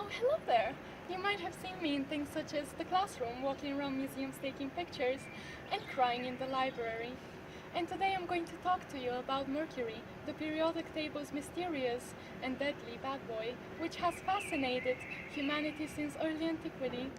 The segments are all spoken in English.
Oh, hello there! You might have seen me in things such as the classroom, walking around museums taking pictures, and crying in the library. And today I'm going to talk to you about Mercury, the periodic table's mysterious and deadly bad boy, which has fascinated humanity since early antiquity.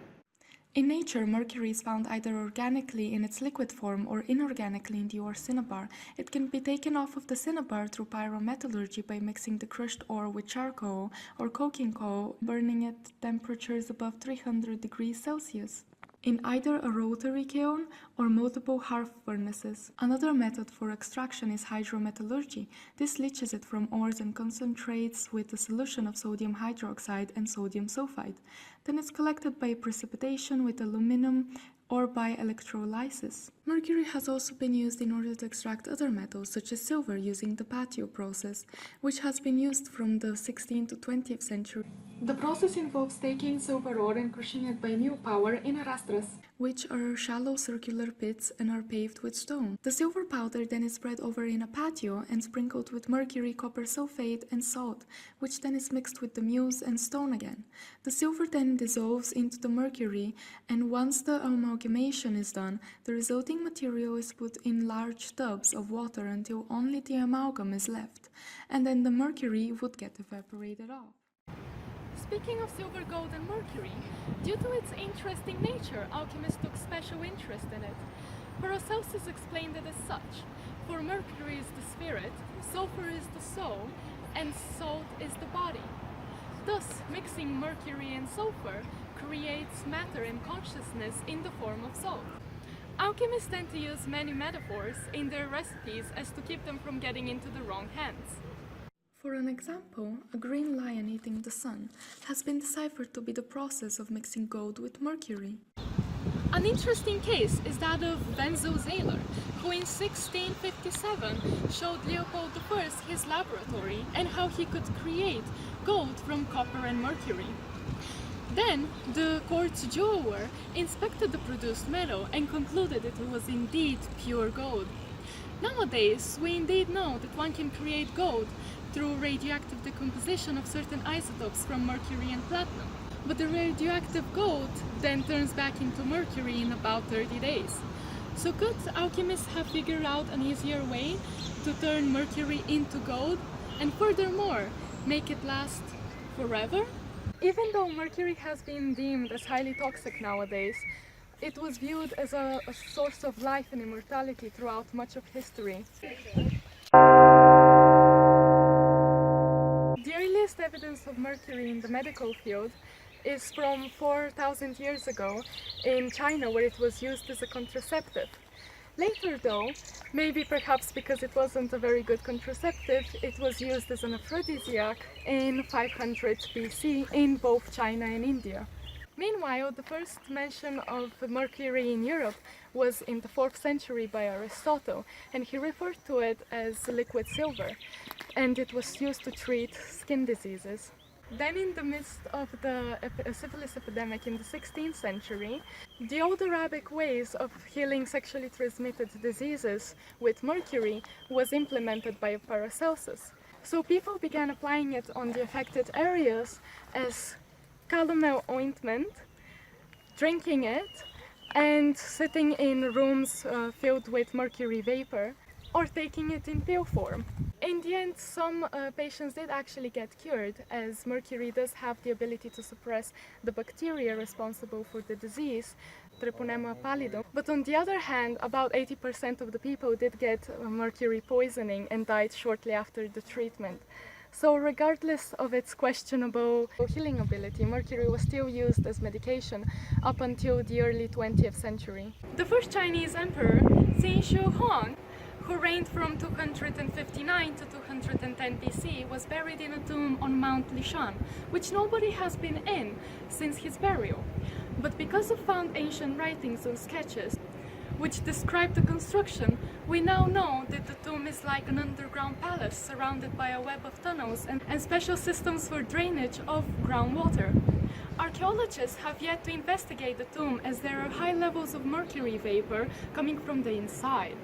In nature, mercury is found either organically in its liquid form or inorganically in the ore cinnabar. It can be taken off of the cinnabar through pyrometallurgy by mixing the crushed ore with charcoal or coking coal, burning at temperatures above 300 degrees Celsius, in either a rotary kiln or multiple hearth furnaces. Another method for extraction is hydrometallurgy. This leaches it from ores and concentrates with a solution of sodium hydroxide and sodium sulfide. Then it's collected by precipitation with aluminum or by electrolysis. Mercury has also been used in order to extract other metals, such as silver, using the patio process, which has been used from the 16th to 20th century. The process involves taking silver ore and crushing it by new power in arrastras, which are shallow circular pits and are paved with stone. The silver powder then is spread over in a patio and sprinkled with mercury, copper sulfate, and salt, which then is mixed with the muse and stone again. The silver then dissolves into the mercury, and once the amalgamation is done, the resulting material is put in large tubs of water until only the amalgam is left, and then the mercury would get evaporated off. Speaking of silver, gold, and mercury, due to its interesting nature, alchemists took special interest in it. Paracelsus explained it as such: for mercury is the spirit, sulfur is the soul, and salt is the body. Thus, mixing mercury and sulfur creates matter and consciousness in the form of salt. Alchemists tend to use many metaphors in their recipes as to keep them from getting into the wrong hands. For an example, a green lion eating the sun has been deciphered to be the process of mixing gold with mercury. An interesting case is that of Wenzel Zehler, who in 1657 showed Leopold I his laboratory and how he could create gold from copper and mercury. Then, the court's jeweler inspected the produced metal and concluded it was indeed pure gold. Nowadays, we indeed know that one can create gold through radioactive decomposition of certain isotopes from mercury and platinum. But the radioactive gold then turns back into mercury in about 30 days. So could alchemists have figured out an easier way to turn mercury into gold and furthermore make it last forever? Even though mercury has been deemed as highly toxic nowadays, it was viewed as a source of life and immortality throughout much of history. The earliest evidence of mercury in the medical field is from 4,000 years ago in China, where it was used as a contraceptive. Later though, maybe perhaps because it wasn't a very good contraceptive, it was used as an aphrodisiac in 500 BC in both China and India. Meanwhile, the first mention of mercury in Europe was in the 4th century by Aristotle, and he referred to it as liquid silver, and it was used to treat skin diseases. Then in the midst of the syphilis epidemic in the 16th century, the old Arabic ways of healing sexually transmitted diseases with mercury was implemented by Paracelsus. So people began applying it on the affected areas as calomel ointment, drinking it, and sitting in rooms filled with mercury vapor, or taking it in pill form. In the end, some patients did actually get cured, as mercury does have the ability to suppress the bacteria responsible for the disease, Treponema pallidum. But on the other hand, about 80% of the people did get mercury poisoning and died shortly after the treatment. So regardless of its questionable healing ability, mercury was still used as medication up until the early 20th century. The first Chinese emperor, Qin Shi Huang, who reigned from 259 to 210 BC, was buried in a tomb on Mount Lishan, which nobody has been in since his burial. But because of found ancient writings and sketches which describe the construction, we now know that the tomb is like an underground palace surrounded by a web of tunnels and special systems for drainage of groundwater. Archaeologists have yet to investigate the tomb, as there are high levels of mercury vapor coming from the inside.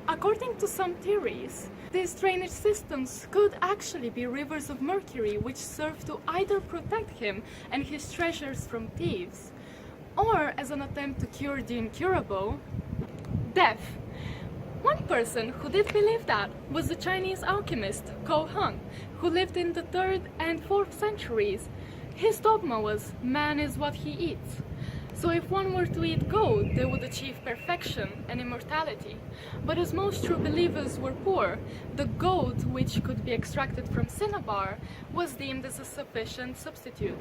According to some theories, these drainage systems could actually be rivers of mercury which serve to either protect him and his treasures from thieves, or as an attempt to cure the incurable, death. One person who did believe that was the Chinese alchemist Ko Hung, who lived in the 3rd and 4th centuries. His dogma was, man is what he eats. So if one were to eat gold, they would achieve perfection and immortality. But as most true believers were poor, the gold which could be extracted from cinnabar was deemed as a sufficient substitute.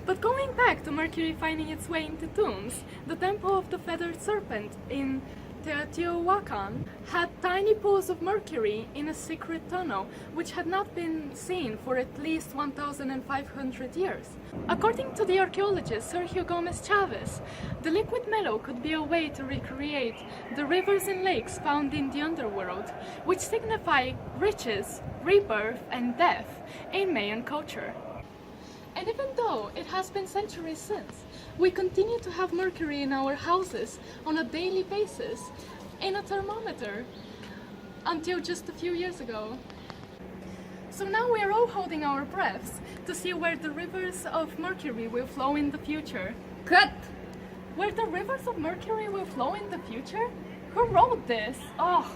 But going back to mercury finding its way into tombs, the Temple of the Feathered Serpent in Teotihuacan had tiny pools of mercury in a secret tunnel which had not been seen for at least 1,500 years. According to the archaeologist Sergio Gomez Chavez, the liquid metal could be a way to recreate the rivers and lakes found in the underworld, which signify riches, rebirth, and death in Mayan culture. And even though it has been centuries since, we continue to have mercury in our houses on a daily basis, in a thermometer, until just a few years ago. So now we are all holding our breaths to see where the rivers of mercury will flow in the future. Cut! Where the rivers of mercury will flow in the future? Who wrote this? Oh.